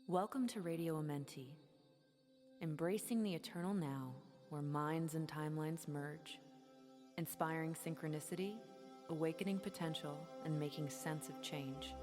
Welcome to Radio Amenti, embracing the eternal now, where minds and timelines merge, inspiring synchronicity, awakening potential, and making sense of change.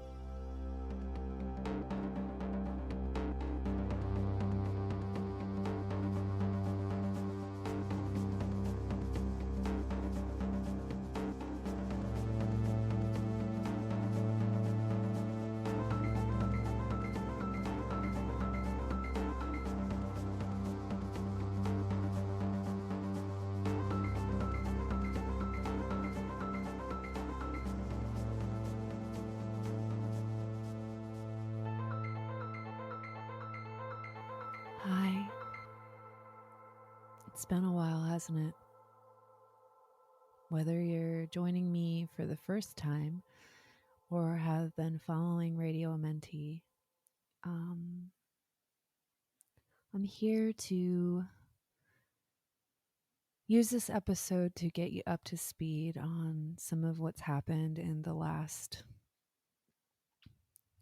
Hi. It's been a while, hasn't it? Whether you're joining me for the first time or have been following Radio Amenti, I'm here to use this episode to get you up to speed on some of what's happened in the last,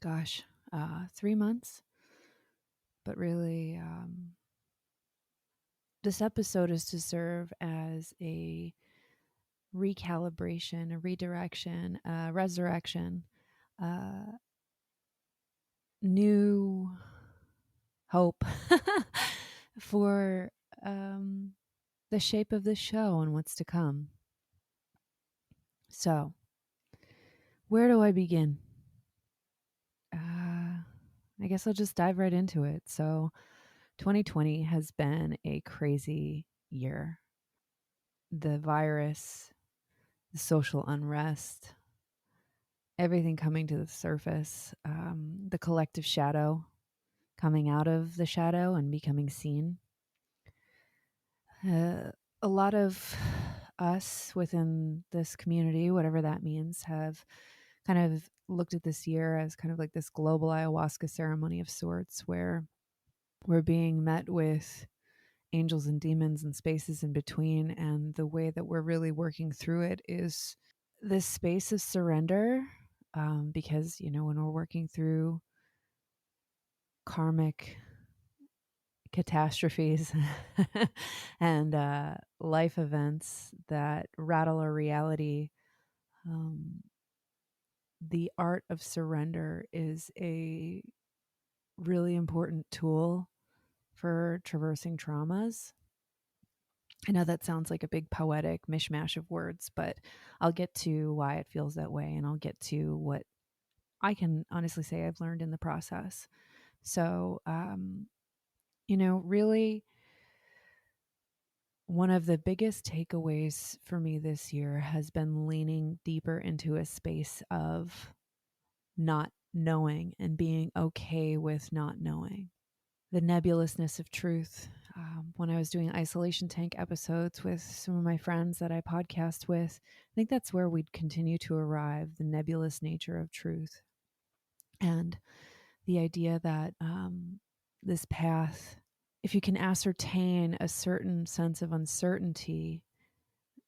3 months. But really, this episode is to serve as a recalibration, a redirection, a resurrection, new hope for the shape of this show and what's to come. So, where do I begin? I guess I'll just dive right into it. So, 2020 has been a crazy year. The virus, the social unrest, everything coming to the surface, the collective shadow coming out of the shadow and becoming seen. A lot of us within this community, whatever that means, have kind of looked at this year as kind of like this global ayahuasca ceremony of sorts, where we're being met with angels and demons and spaces in between. And the way that we're really working through it is this space of surrender, because, when we're working through karmic catastrophes and life events that rattle our reality, the art of surrender is a really important tool for traversing traumas. I know that sounds like a big poetic mishmash of words, but I'll get to why it feels that way, and I'll get to what I can honestly say I've learned in the process. So, really, one of the biggest takeaways for me this year has been leaning deeper into a space of not knowing and being okay with not knowing. The nebulousness of truth. When I was doing isolation tank episodes with some of my friends that I podcast with, I think that's where we'd continue to arrive, the nebulous nature of truth. And the idea that this path, if you can ascertain a certain sense of uncertainty,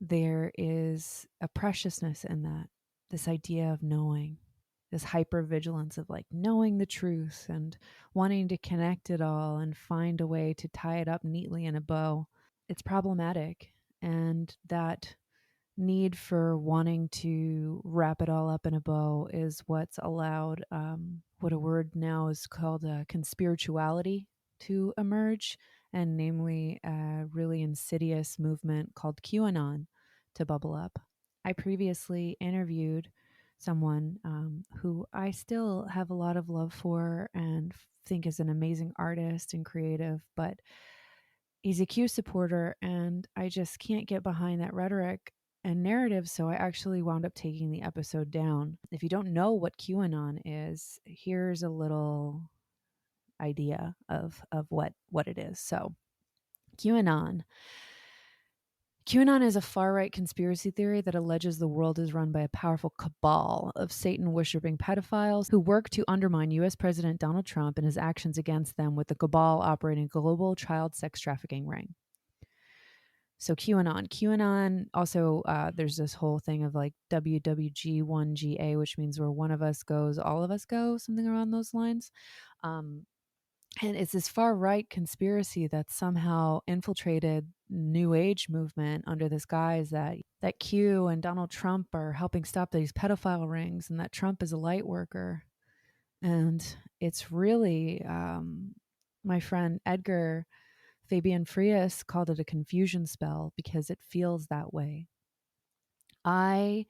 there is a preciousness in that, this idea of knowing, this hypervigilance of like knowing the truth and wanting to connect it all and find a way to tie it up neatly in a bow. It's problematic. And that need for wanting to wrap it all up in a bow is what's allowed what a word now is called conspirituality to emerge, and namely a really insidious movement called QAnon to bubble up. I previously interviewed someone who I still have a lot of love for and think is an amazing artist and creative, but he's a Q supporter, and I just can't get behind that rhetoric and narrative, so I actually wound up taking the episode down. If you don't know what QAnon is, here's a little idea of what it is. So, QAnon. QAnon is a far-right conspiracy theory that alleges the world is run by a powerful cabal of Satan-worshipping pedophiles who work to undermine U.S. President Donald Trump and his actions against them, with the cabal operating a global child sex trafficking ring. So QAnon also, there's this whole thing of like WWG1GA, which means where one of us goes, all of us go, something around those lines. And it's this far right conspiracy that somehow infiltrated New Age movement under this guise that Q and Donald Trump are helping stop these pedophile rings, and that Trump is a light worker. And it's really, my friend Edgar Fabian Frias called it a confusion spell because it feels that way. I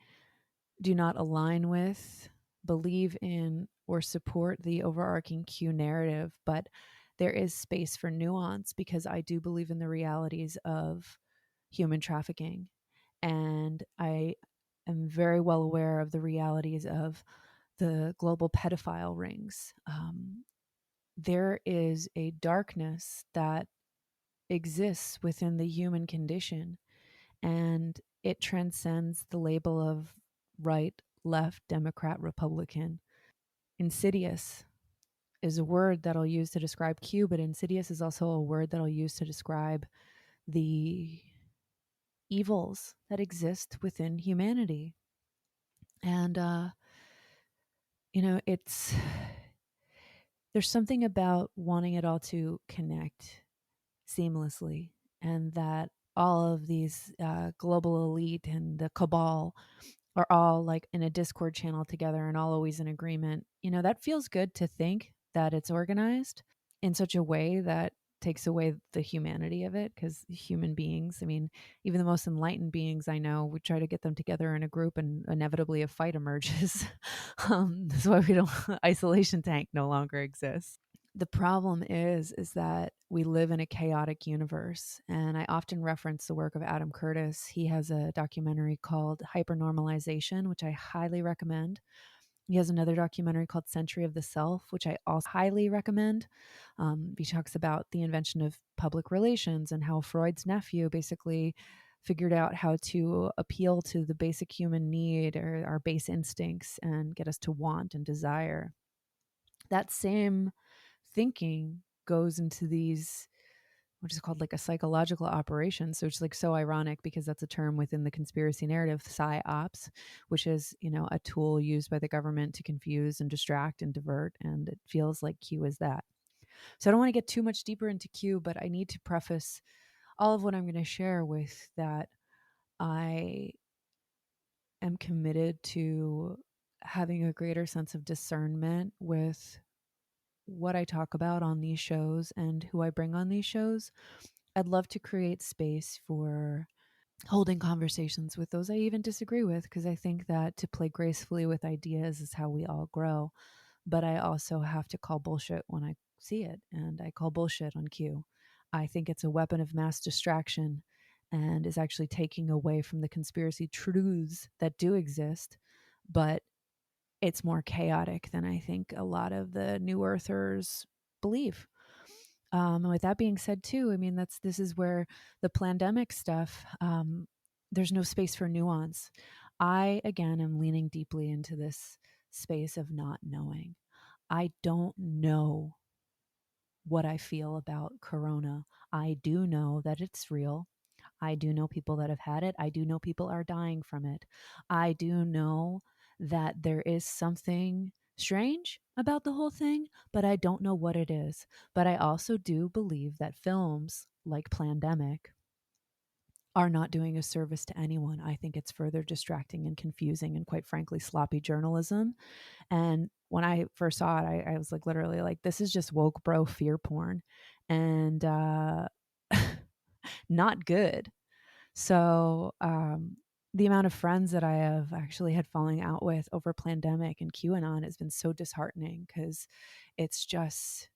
do not align with, believe in, or support the overarching Q narrative, but there is space for nuance because I do believe in the realities of human trafficking. And I am very well aware of the realities of the global pedophile rings. There is a darkness that exists within the human condition, and it transcends the label of right, left, Democrat, Republican. Insidious is a word that I'll use to describe Q, but insidious is also a word that I'll use to describe the evils that exist within humanity. And, it's there's something about wanting it all to connect seamlessly, and that all of these global elite and the cabal are all like in a Discord channel together and all always in agreement. That feels good to think that it's organized in such a way that takes away the humanity of it, because human beings, I mean, even the most enlightened beings I know, we try to get them together in a group and inevitably a fight emerges. That's why we don't isolation tank no longer exists. The problem is that we live in a chaotic universe, and I often reference the work of Adam Curtis. He has a documentary called Hypernormalization, which I highly recommend. He has another documentary called Century of the Self, which I also highly recommend. He talks about the invention of public relations and how Freud's nephew basically figured out how to appeal to the basic human need or our base instincts and get us to want and desire. That same thinking goes into these, which is called like a psychological operation. So it's like so ironic because that's a term within the conspiracy narrative, psyops, which is, a tool used by the government to confuse and distract and divert. And it feels like Q is that. So I don't want to get too much deeper into Q, but I need to preface all of what I'm going to share with that I am committed to having a greater sense of discernment with what I talk about on these shows and who I bring on these shows. I'd love to create space for holding conversations with those I even disagree with, because I think that to play gracefully with ideas is how we all grow. But I also have to call bullshit when I see it, and I call bullshit on Q. I think it's a weapon of mass distraction and is actually taking away from the conspiracy truths that do exist, but it's more chaotic than I think a lot of the New Earthers believe. And with that being said, too, I mean, this is where the pandemic stuff, there's no space for nuance. I, again, am leaning deeply into this space of not knowing. I don't know what I feel about Corona. I do know that it's real. I do know people that have had it. I do know people are dying from it. I do know that there is something strange about the whole thing, but I don't know what it is. But I also do believe that films like Plandemic are not doing a service to anyone. I think it's further distracting and confusing and, quite frankly, sloppy journalism. And when I first saw it, I was like, literally, like, this is just woke bro fear porn, and not good. So, the amount of friends that I have actually had falling out with over Plandemic and QAnon has been so disheartening because it's just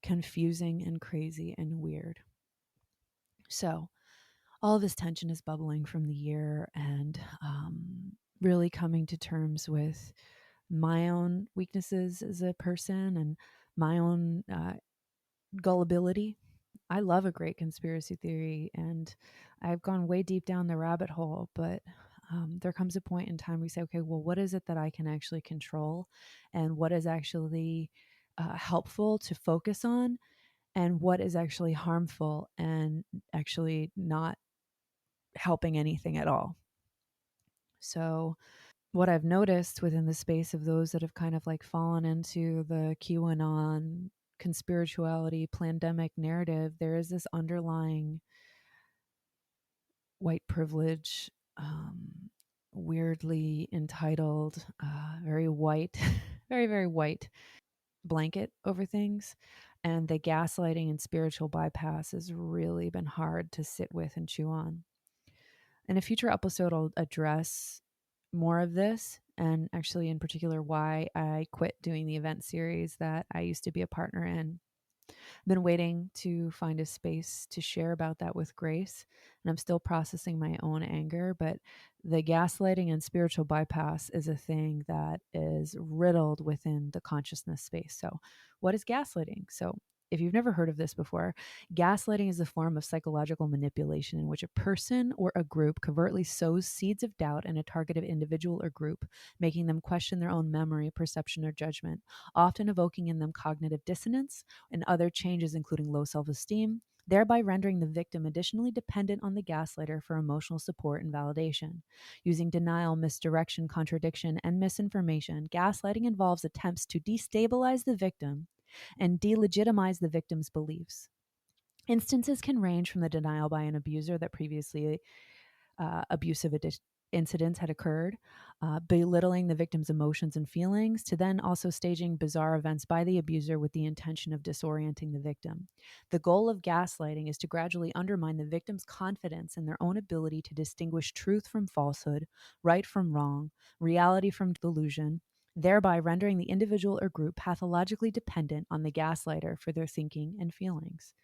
confusing and crazy and weird. So, all of this tension is bubbling from the year, and really coming to terms with my own weaknesses as a person and my own gullibility. I love a great conspiracy theory, and I've gone way deep down the rabbit hole, but there comes a point in time we say, okay, well, what is it that I can actually control, and what is actually helpful to focus on, and what is actually harmful and actually not helping anything at all. So, what I've noticed within the space of those that have kind of like fallen into the QAnon conspirituality, pandemic narrative, there is this underlying white privilege, weirdly entitled, very white, very, very white blanket over things. And the gaslighting and spiritual bypass has really been hard to sit with and chew on. In a future episode, I'll address more of this, and actually, in particular, why I quit doing the event series that I used to be a partner in. Been waiting to find a space to share about that with Grace, and I'm still processing my own anger, but the gaslighting and spiritual bypass is a thing that is riddled within the consciousness space. So, what is gaslighting? So, if you've never heard of this before, gaslighting is a form of psychological manipulation in which a person or a group covertly sows seeds of doubt in a targeted individual or group, making them question their own memory, perception, or judgment, often evoking in them cognitive dissonance and other changes, including low self esteem, thereby rendering the victim additionally dependent on the gaslighter for emotional support and validation. Using denial, misdirection, contradiction, and misinformation, gaslighting involves attempts to destabilize the victim and delegitimize the victim's beliefs. Instances can range from the denial by an abuser that previously abusive incidents had occurred, belittling the victim's emotions and feelings, to then also staging bizarre events by the abuser with the intention of disorienting the victim. The goal of gaslighting is to gradually undermine the victim's confidence in their own ability to distinguish truth from falsehood, right from wrong, reality from delusion, thereby rendering the individual or group pathologically dependent on the gaslighter for their thinking and feelings.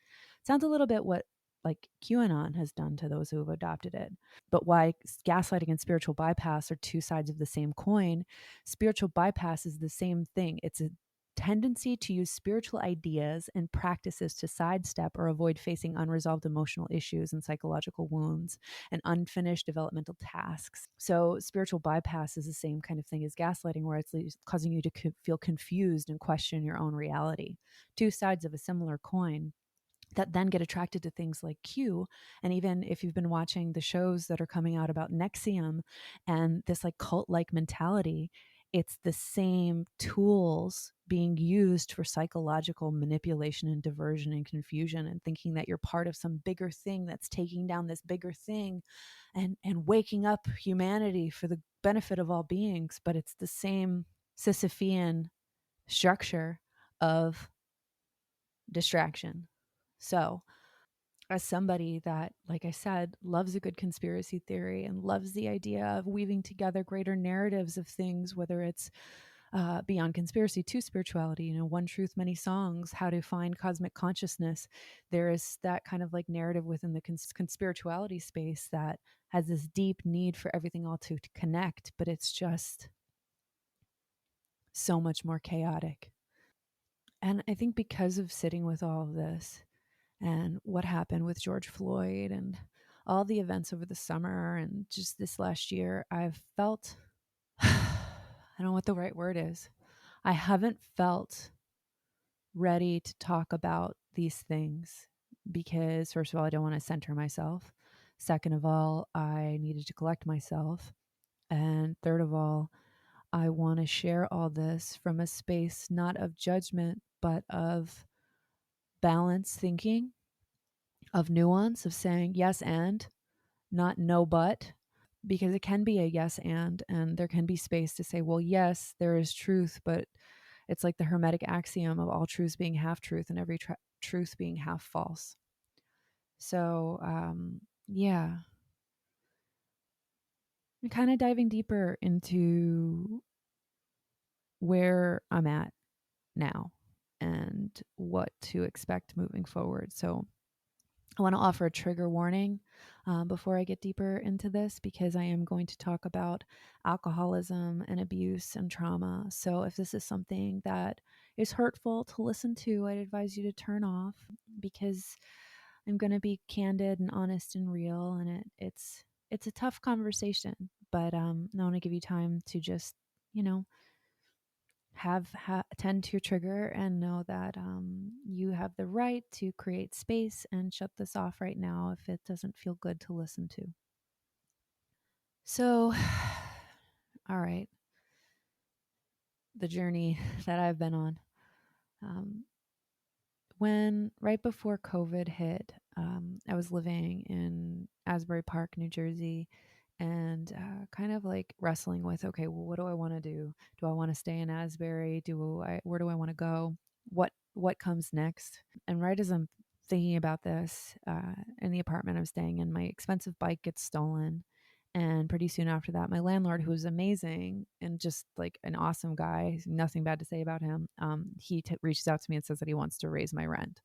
Sounds a little bit what like QAnon has done to those who have adopted it. But why gaslighting and spiritual bypass are two sides of the same coin, spiritual bypass is the same thing. It's a tendency to use spiritual ideas and practices to sidestep or avoid facing unresolved emotional issues and psychological wounds and unfinished developmental tasks. So, spiritual bypass is the same kind of thing as gaslighting, where it's causing you to feel confused and question your own reality. Two sides of a similar coin that then get attracted to things like Q. And even if you've been watching the shows that are coming out about Nexium and this like cult like mentality, it's the same tools being used for psychological manipulation and diversion and confusion, and thinking that you're part of some bigger thing that's taking down this bigger thing and waking up humanity for the benefit of all beings. But it's the same Sisyphean structure of distraction. So, as somebody that, like I said, loves a good conspiracy theory and loves the idea of weaving together greater narratives of things, whether it's beyond conspiracy to spirituality, one truth, many songs, how to find cosmic consciousness, there is that kind of like narrative within the conspirituality space that has this deep need for everything all to connect, but it's just so much more chaotic. And I think because of sitting with all of this, and what happened with George Floyd and all the events over the summer and just this last year, I've felt, I don't know what the right word is. I haven't felt ready to talk about these things because, first of all, I don't want to center myself. Second of all, I needed to collect myself. And third of all, I want to share all this from a space not of judgment, but of balanced thinking, of nuance, of saying yes and, not no but, because it can be a yes and there can be space to say, well, yes, there is truth, but it's like the hermetic axiom of all truths being half truth and every truth being half false. So, yeah, I'm kind of diving deeper into where I'm at now and what to expect moving forward. So, I want to offer a trigger warning before I get deeper into this, because I am going to talk about alcoholism and abuse and trauma. So if this is something that is hurtful to listen to, I'd advise you to turn off, because I'm going to be candid and honest and real, and it's a tough conversation. But I want to give you time to just, you know, tend to your trigger and know that you have the right to create space and shut this off right now if it doesn't feel good to listen to. So, all right, the journey that I've been on. when right before COVID hit, I was living in Asbury Park, New Jersey, and kind of like wrestling with, okay, well, what do I want to do? Do I want to stay in Asbury? Where do I want to go? What comes next? And right as I'm thinking about this, in the apartment I'm staying in, my expensive bike gets stolen. And pretty soon after that, my landlord, who's amazing and just like an awesome guy, nothing bad to say about him, he reaches out to me and says that he wants to raise my rent.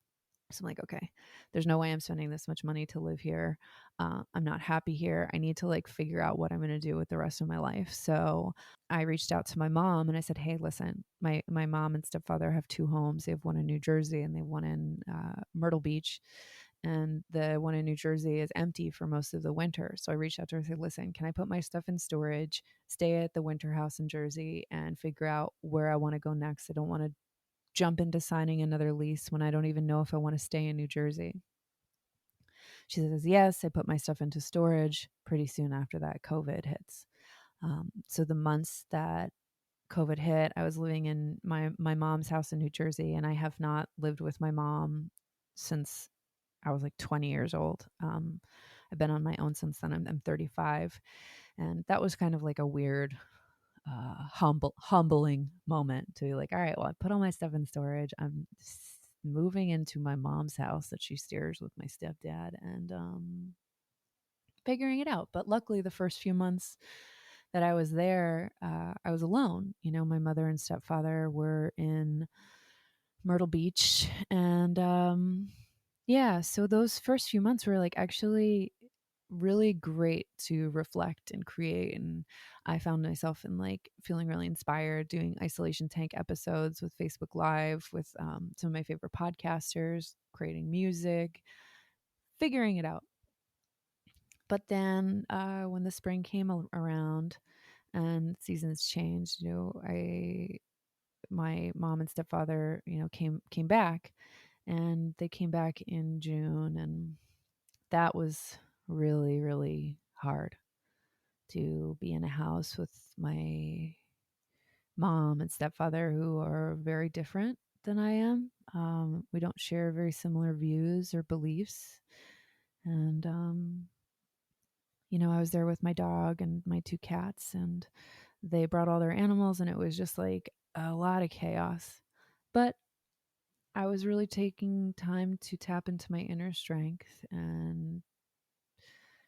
So I'm like, okay, there's no way I'm spending this much money to live here. I'm not happy here. I need to like figure out what I'm going to do with the rest of my life. So I reached out to my mom and I said, hey, listen, my mom and stepfather have two homes. They have one in New Jersey and they have one in Myrtle Beach. And the one in New Jersey is empty for most of the winter. So I reached out to her and said, listen, can I put my stuff in storage, stay at the winter house in Jersey, and figure out where I want to go next? I don't want to jump into signing another lease when I don't even know if I want to stay in New Jersey. She says, yes. I put my stuff into storage. Pretty soon after that, COVID hits. So the months that COVID hit, I was living in my mom's house in New Jersey, and I have not lived with my mom since I was like 20 years old. I've been on my own since then. I'm 35. And that was kind of like a weird, humbling moment to be like, all right, well, I put all my stuff in storage. I'm moving into my mom's house that she shares with my stepdad and figuring it out. But luckily, the first few months that I was there, I was alone. You know, my mother and stepfather were in Myrtle Beach. And yeah, so those first few months were like actually really great to reflect and create. And I found myself in like feeling really inspired doing isolation tank episodes with Facebook Live with some of my favorite podcasters, creating music, figuring it out. But then when the spring came around and seasons changed, you know, my mom and stepfather, you know, came back, and they came back in June, and that was really, really hard to be in a house with my mom and stepfather who are very different than I am. We don't share very similar views or beliefs. And, you know, I was there with my dog and my two cats, and they brought all their animals, and it was just like a lot of chaos. But I was really taking time to tap into my inner strength and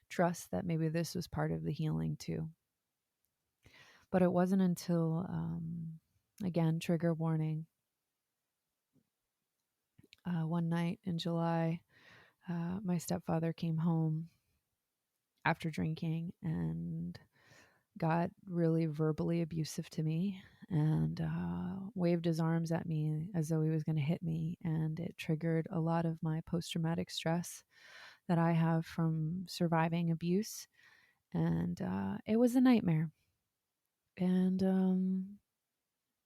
trust that maybe this was part of the healing too. But it wasn't until, again, trigger warning, one night in July, my stepfather came home after drinking and got really verbally abusive to me and waved his arms at me as though he was going to hit me. And it triggered a lot of my post traumatic stress that I have from surviving abuse. And it was a nightmare. And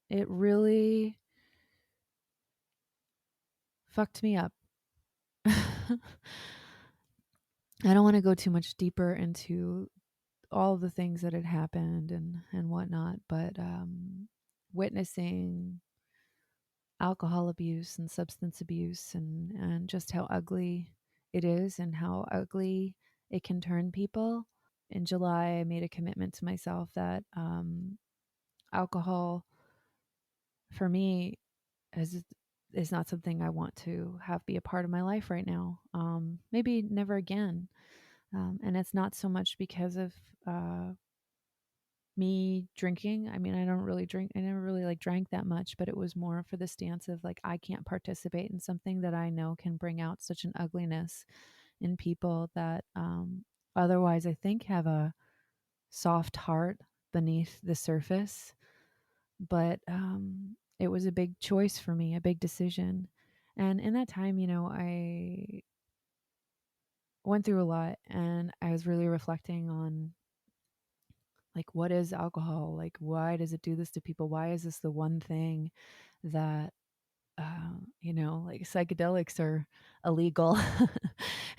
it really fucked me up. I don't want to go too much deeper into all the things that had happened and whatnot, but witnessing alcohol abuse and substance abuse and just how ugly it is and how ugly it can turn people. In July, I made a commitment to myself that alcohol for me is not something I want to have be a part of my life right now. Maybe never again. And it's not so much because of me drinking. I mean, I don't really drink. I never really like drank that much, but it was more for the stance of like, I can't participate in something that I know can bring out such an ugliness in people that otherwise I think have a soft heart beneath the surface. But it was a big choice for me, a big decision. And in that time, you know, I went through a lot and I was really reflecting on like, what is alcohol? Like, why does it do this to people? Why is this the one thing that, you know, like psychedelics are illegal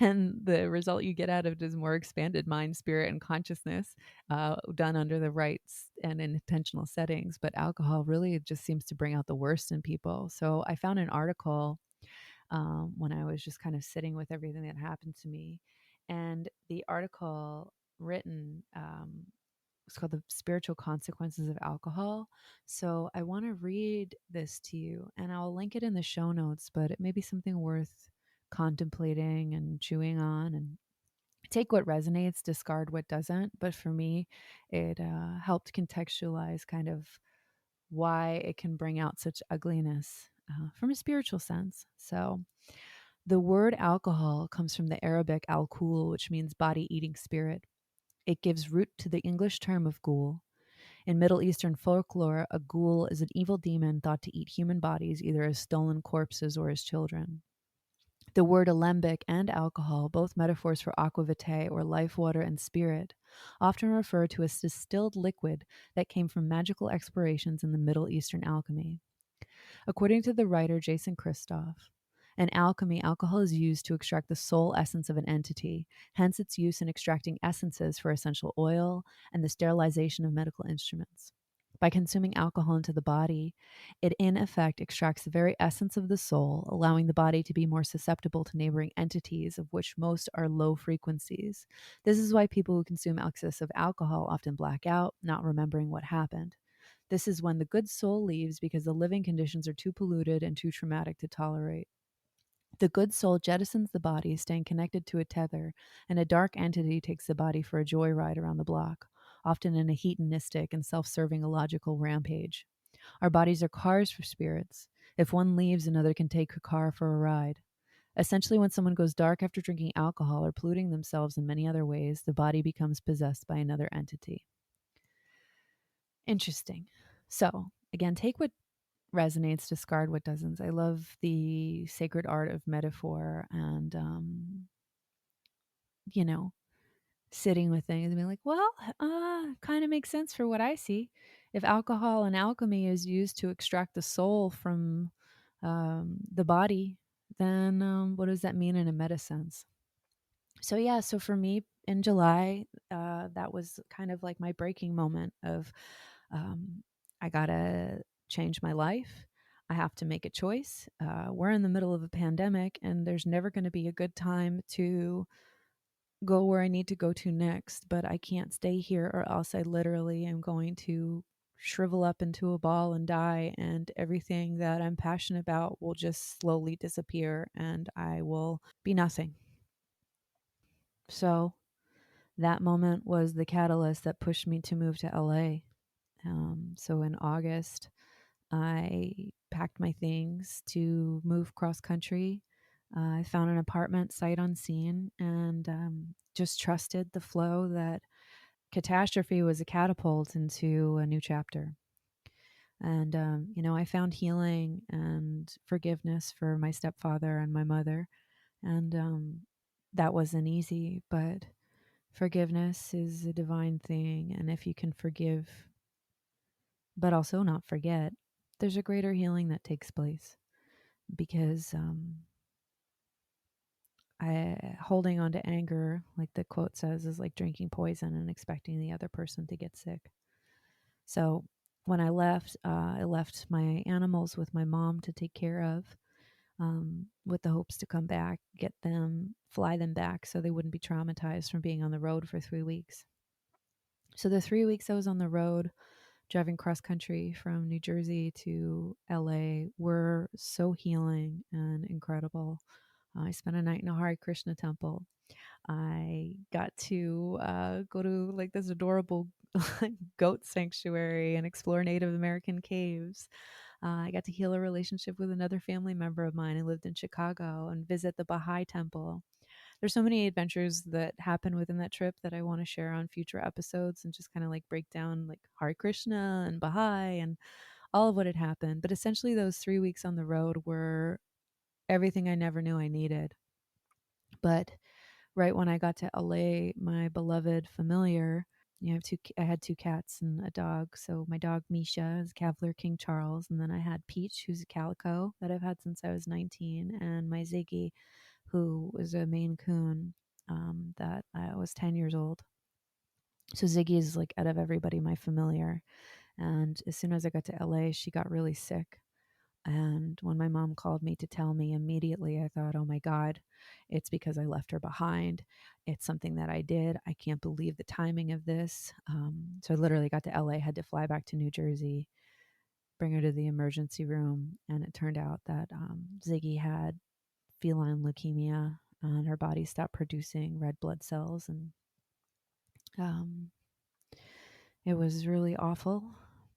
and the result you get out of it is more expanded mind, spirit, and consciousness done under the rights and in intentional settings. But alcohol really just seems to bring out the worst in people. So I found an article when I was just kind of sitting with everything that happened to me. And the article written, it's called The Spiritual Consequences of Alcohol. So I want to read this to you, and I'll link it in the show notes, but it may be something worth contemplating and chewing on, and take what resonates, discard what doesn't. But for me, it helped contextualize kind of why it can bring out such ugliness from a spiritual sense. So the word alcohol comes from the Arabic al-kul, which means body eating spirit. It gives root to the English term of ghoul. In Middle Eastern folklore, a ghoul is an evil demon thought to eat human bodies either as stolen corpses or as children. The word alembic and alcohol, both metaphors for aqua vitae or life water and spirit, often refer to a distilled liquid that came from magical explorations in the Middle Eastern alchemy. According to the writer Jason Christoff, in alchemy, alcohol is used to extract the soul essence of an entity, hence its use in extracting essences for essential oil and the sterilization of medical instruments. By consuming alcohol into the body, it in effect extracts the very essence of the soul, allowing the body to be more susceptible to neighboring entities, of which most are low frequencies. This is why people who consume excessive alcohol often black out, not remembering what happened. This is when the good soul leaves because the living conditions are too polluted and too traumatic to tolerate. The good soul jettisons the body, staying connected to a tether, and a dark entity takes the body for a joyride around the block, often in a hedonistic and self-serving illogical rampage. Our bodies are cars for spirits. If one leaves, another can take a car for a ride. Essentially, when someone goes dark after drinking alcohol or polluting themselves in many other ways, the body becomes possessed by another entity. Interesting. So, again, take what resonates, discard what doesn't. I love the sacred art of metaphor and, you know, sitting with things and being like, well, kind of makes sense for what I see. If alcohol and alchemy is used to extract the soul from the body, then what does that mean in a meta sense? So, yeah, so for me in July, that was kind of like my breaking moment of I got to change my life. I have to make a choice. We're in the middle of a pandemic, and there's never going to be a good time to go where I need to go to next, but I can't stay here or else I literally am going to shrivel up into a ball and die, and everything that I'm passionate about will just slowly disappear and I will be nothing. So that moment was the catalyst that pushed me to move to LA. So in August, I packed my things to move cross country. I found an apartment sight unseen and just trusted the flow that catastrophe was a catapult into a new chapter. And, I found healing and forgiveness for my stepfather and my mother. And that wasn't easy, but forgiveness is a divine thing. And if you can forgive, but also not forget, there's a greater healing that takes place because holding on to anger, like the quote says, is like drinking poison and expecting the other person to get sick. So when I left my animals with my mom to take care of, with the hopes to come back, get them, fly them back so they wouldn't be traumatized from being on the road for 3 weeks. So the 3 weeks I was on the road, driving cross country from New Jersey to LA, were so healing and incredible. I spent a night in a Hare Krishna temple. I got to go to like this adorable goat sanctuary and explore Native American caves. I got to heal a relationship with another family member of mine who lived in Chicago and visit the Baha'i temple. There's so many adventures that happen within that trip that I want to share on future episodes and just kind of like break down like Hare Krishna and Baha'i and all of what had happened. But essentially, those 3 weeks on the road were everything I never knew I needed. But right when I got to LA, my beloved familiar, I had two cats and a dog. So my dog Misha is Cavalier King Charles, and then I had Peach, who's a calico that I've had since I was 19, and my Ziggy, who was a Maine Coon that I was 10 years old. So Ziggy is like out of everybody my familiar. And as soon as I got to LA, she got really sick. And when my mom called me to tell me immediately, I thought, oh my God, it's because I left her behind. It's something that I did. I can't believe the timing of this. So I literally got to LA, had to fly back to New Jersey, bring her to the emergency room. And it turned out that Ziggy had feline leukemia and her body stopped producing red blood cells. And it was really awful,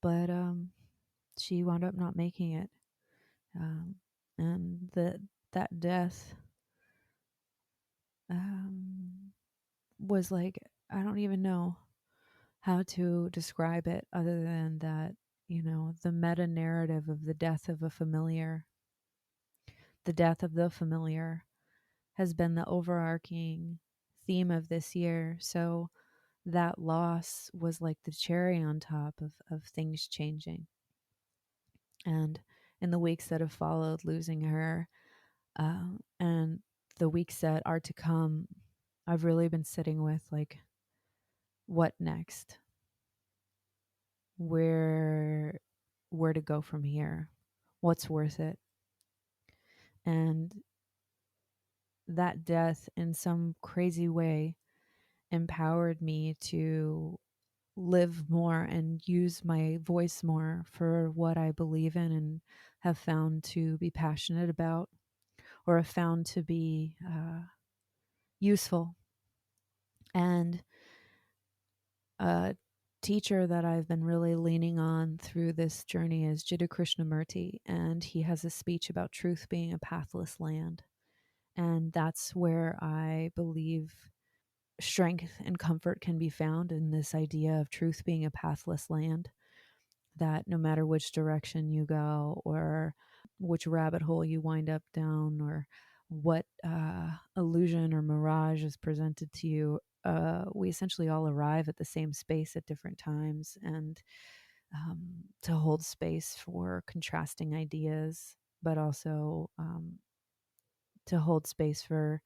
but she wound up not making it. And that death was like, I don't even know how to describe it other than that, the meta narrative of the death of a familiar, the death of the familiar has been the overarching theme of this year. So that loss was like the cherry on top of things changing. And in the weeks that have followed losing her, and the weeks that are to come, I've really been sitting with like, what next? Where to go from here? What's worth it? And that death in some crazy way empowered me to live more and use my voice more for what I believe in and have found to be passionate about, or have found to be useful. And a teacher that I've been really leaning on through this journey is Jiddu Krishnamurti, and he has a speech about truth being a pathless land. And that's where I believe strength and comfort can be found, in this idea of truth being a pathless land, that no matter which direction you go or which rabbit hole you wind up down or what illusion or mirage is presented to you, we essentially all arrive at the same space at different times. And to hold space for contrasting ideas, but also to hold space for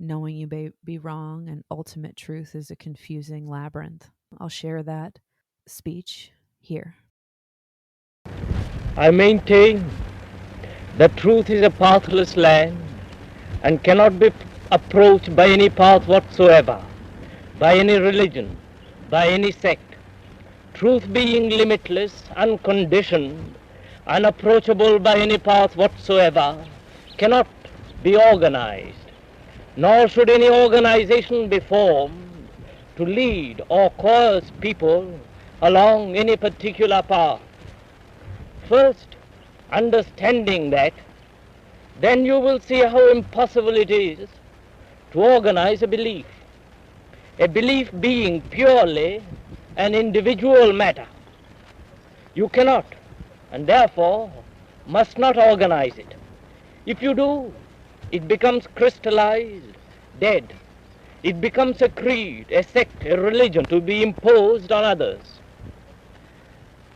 knowing you may be wrong, and ultimate truth is a confusing labyrinth. I'll share that speech here. I maintain that truth is a pathless land and cannot be approached by any path whatsoever, by any religion, by any sect. Truth being limitless, unconditioned, unapproachable by any path whatsoever, cannot be organized, nor should any organization be formed to lead or coerce people along any particular path. First, understanding that, then you will see how impossible it is to organize a belief being purely an individual matter. You cannot, and therefore must not organize it. If you do, it becomes crystallized, dead. It becomes a creed, a sect, a religion to be imposed on others.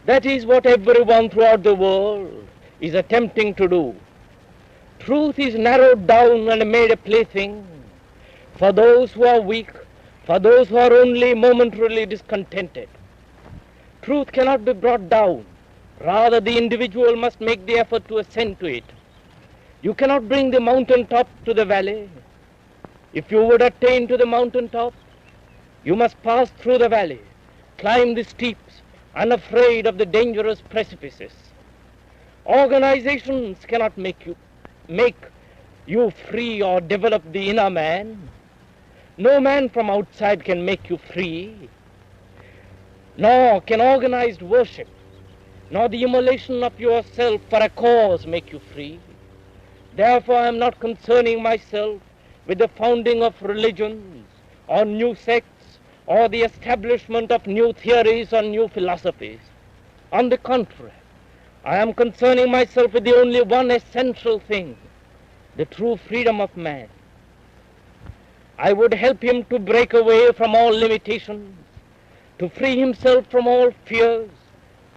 That is what everyone throughout the world is attempting to do. Truth is narrowed down and made a plaything for those who are weak, for those who are only momentarily discontented. Truth cannot be brought down. Rather, the individual must make the effort to ascend to it. You cannot bring the mountain top to the valley. If you would attain to the mountain top, you must pass through the valley, climb the steeps, unafraid of the dangerous precipices. Organizations cannot make you free or develop the inner man. No man from outside can make you free, nor can organized worship, nor the immolation of yourself for a cause make you free. Therefore, I am not concerning myself with the founding of religions or new sects or the establishment of new theories or new philosophies. On the contrary, I am concerning myself with the only one essential thing, the true freedom of man. I would help him to break away from all limitations, to free himself from all fears,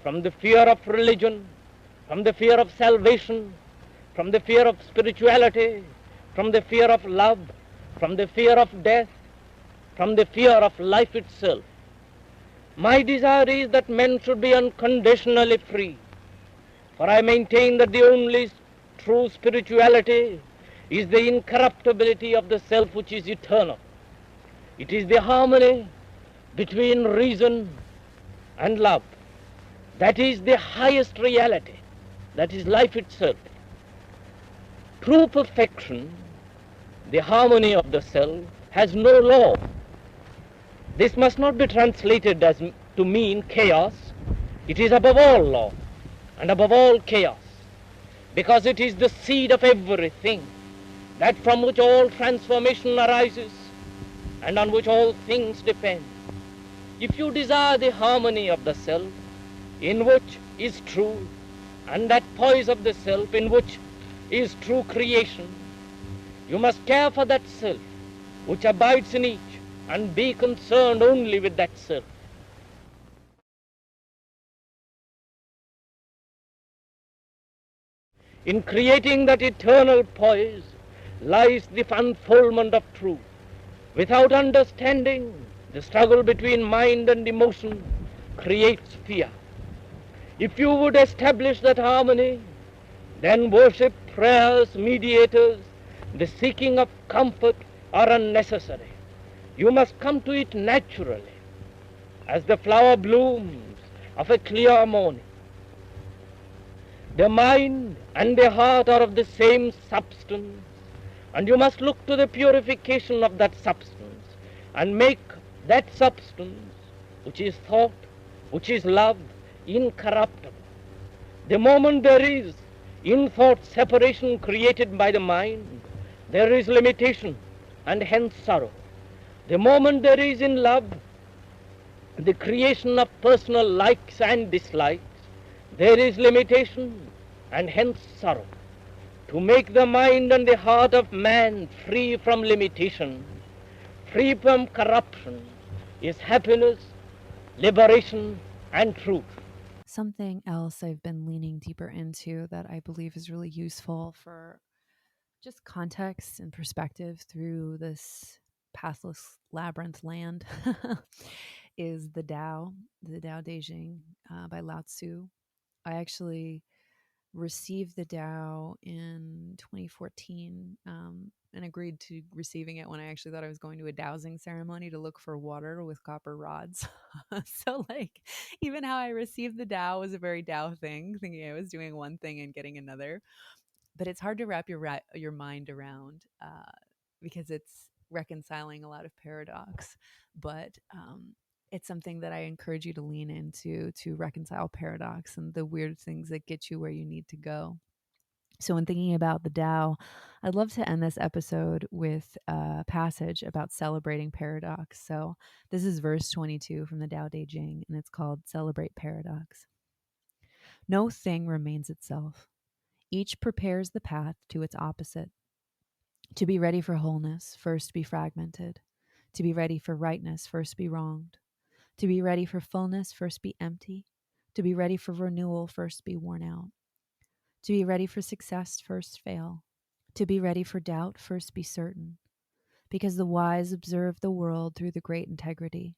from the fear of religion, from the fear of salvation, from the fear of spirituality, from the fear of love, from the fear of death, from the fear of life itself. My desire is that men should be unconditionally free, For I maintain that the only true spirituality is the incorruptibility of the self which is eternal. It is the harmony between reason and love. That is the highest reality. That is life itself. True perfection, the harmony of the self, has no law. This must not be translated as to mean chaos. It is above all law and above all chaos, because it is the seed of everything, that from which all transformation arises and on which all things depend. If you desire the harmony of the self, in which is true, and that poise of the self in which is true creation, you must care for that self which abides in each, and be concerned only with that self. In creating that eternal poise lies the unfoldment of truth. Without understanding, the struggle between mind and emotion creates fear. If you would establish that harmony, then worship, prayers, mediators, the seeking of comfort are unnecessary. You must come to it naturally, as the flower blooms of a clear morning. The mind and the heart are of the same substance, and you must look to the purification of that substance and make that substance, which is thought, which is love, incorruptible. The moment there is in thought separation created by the mind, there is limitation and hence sorrow. The moment there is in love the creation of personal likes and dislikes, there is limitation and hence sorrow. To make the mind and the heart of man free from limitation, free from corruption, is happiness, liberation, and truth. Something else I've been leaning deeper into that I believe is really useful for just context and perspective through this pathless labyrinth land is the Tao Te Ching by Lao Tzu. I actually received the Tao in 2014 and agreed to receiving it when I actually thought I was going to a dowsing ceremony to look for water with copper rods. So, like, even how I received the Tao was a very Tao thing, thinking I was doing one thing and getting another. But it's hard to wrap your mind around because it's reconciling a lot of paradox. But it's something that I encourage you to lean into to reconcile paradox and the weird things that get you where you need to go. So, when thinking about the Tao, I'd love to end this episode with a passage about celebrating paradox. So, this is verse 22 from the Tao Te Ching, and it's called Celebrate Paradox. No thing remains itself. Each prepares the path to its opposite. To be ready for wholeness, first be fragmented. To be ready for rightness, first be wronged. To be ready for fullness, first be empty. To be ready for renewal, first be worn out. To be ready for success, first fail. To be ready for doubt, first be certain. Because the wise observe the world through the great integrity.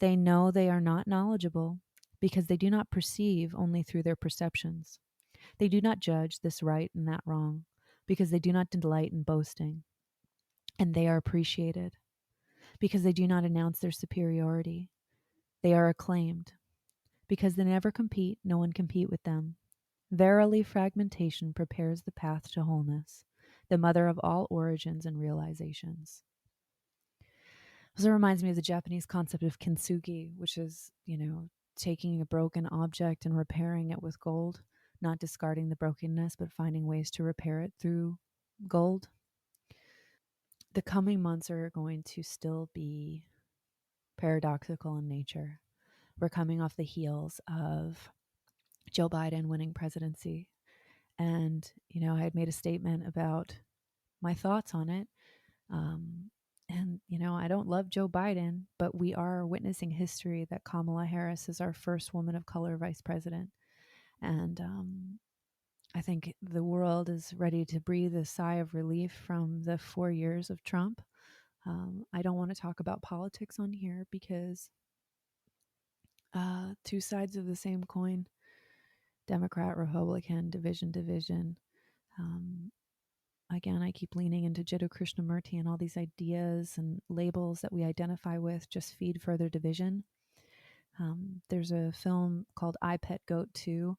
They know they are not knowledgeable because they do not perceive only through their perceptions. They do not judge this right and that wrong because they do not delight in boasting. And they are appreciated because they do not announce their superiority. They are acclaimed because they never compete, no one compete with them. Verily, fragmentation prepares the path to wholeness, the mother of all origins and realizations. So it reminds me of the Japanese concept of kintsugi, which is, taking a broken object and repairing it with gold, not discarding the brokenness, but finding ways to repair it through gold. The coming months are going to still be paradoxical in nature. We're coming off the heels of Joe Biden winning presidency. And, I had made a statement about my thoughts on it. I don't love Joe Biden, but we are witnessing history that Kamala Harris is our first woman of color vice president. And I think the world is ready to breathe a sigh of relief from the 4 years of Trump. I don't want to talk about politics on here because two sides of the same coin. Democrat, Republican, division. Um, Again, I keep leaning into Jiddu Krishnamurti, and all these ideas and labels that we identify with just feed further division. There's a film called I Pet Goat 2,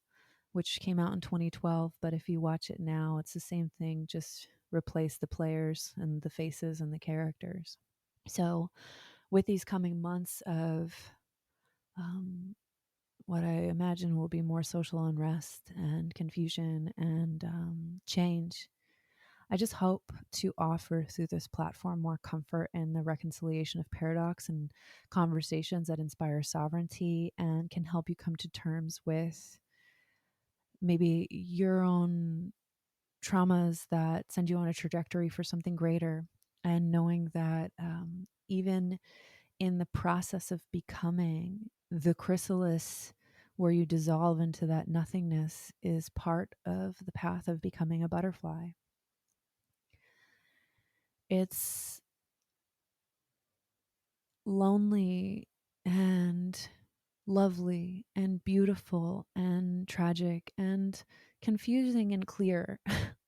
which came out in 2012, but if you watch it now, it's the same thing, just replace the players and the faces and the characters. So, with these coming months of what I imagine will be more social unrest and confusion and change, I just hope to offer through this platform more comfort in the reconciliation of paradox and conversations that inspire sovereignty and can help you come to terms with maybe your own traumas that send you on a trajectory for something greater. And knowing that even in the process of becoming, the chrysalis where you dissolve into that nothingness is part of the path of becoming a butterfly. It's lonely and lovely and beautiful and tragic and confusing and clear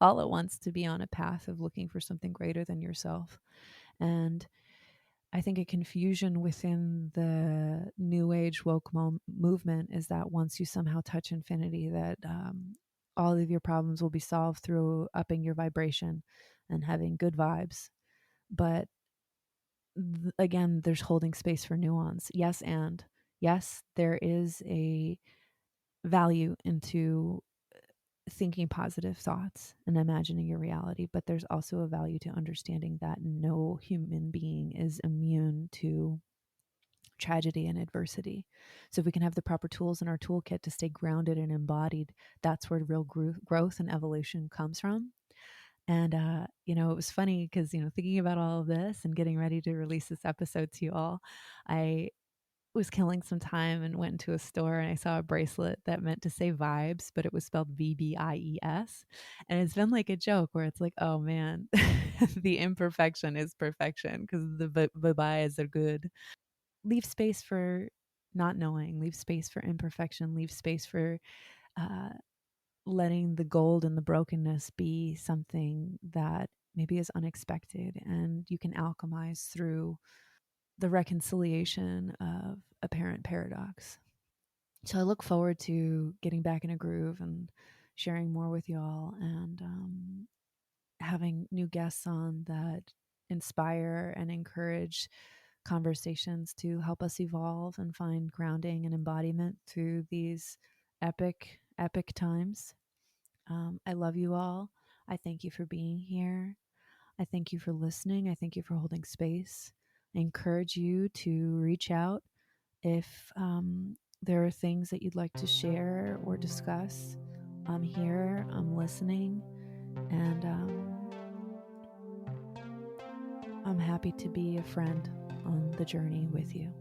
all at once to be on a path of looking for something greater than yourself. And I think a confusion within the new age woke movement is that once you somehow touch infinity, that all of your problems will be solved through upping your vibration and having good vibes. But again, there's holding space for nuance. Yes, and yes, there is a value into thinking positive thoughts and imagining your reality, but there's also a value to understanding that no human being is immune to tragedy and adversity. So if we can have the proper tools in our toolkit to stay grounded and embodied, that's where real growth and evolution comes from. And it was funny because thinking about all of this and getting ready to release this episode to you all, I was killing some time and went into a store and I saw a bracelet that meant to say vibes, but it was spelled VBIES. And it's been like a joke where it's like, oh man, the imperfection is perfection because the vibes are good. Leave space for not knowing, leave space for imperfection, leave space for uh, letting the gold and the brokenness be something that maybe is unexpected and you can alchemize through the reconciliation of apparent paradox. So I look forward to getting back in a groove and sharing more with y'all and having new guests on that inspire and encourage conversations to help us evolve and find grounding and embodiment through these epic times. I love you all. I thank you for being here. I thank you for listening. I thank you for holding space. I encourage you to reach out if there are things that you'd like to share or discuss. I'm here, I'm listening, and I'm happy to be a friend on the journey with you.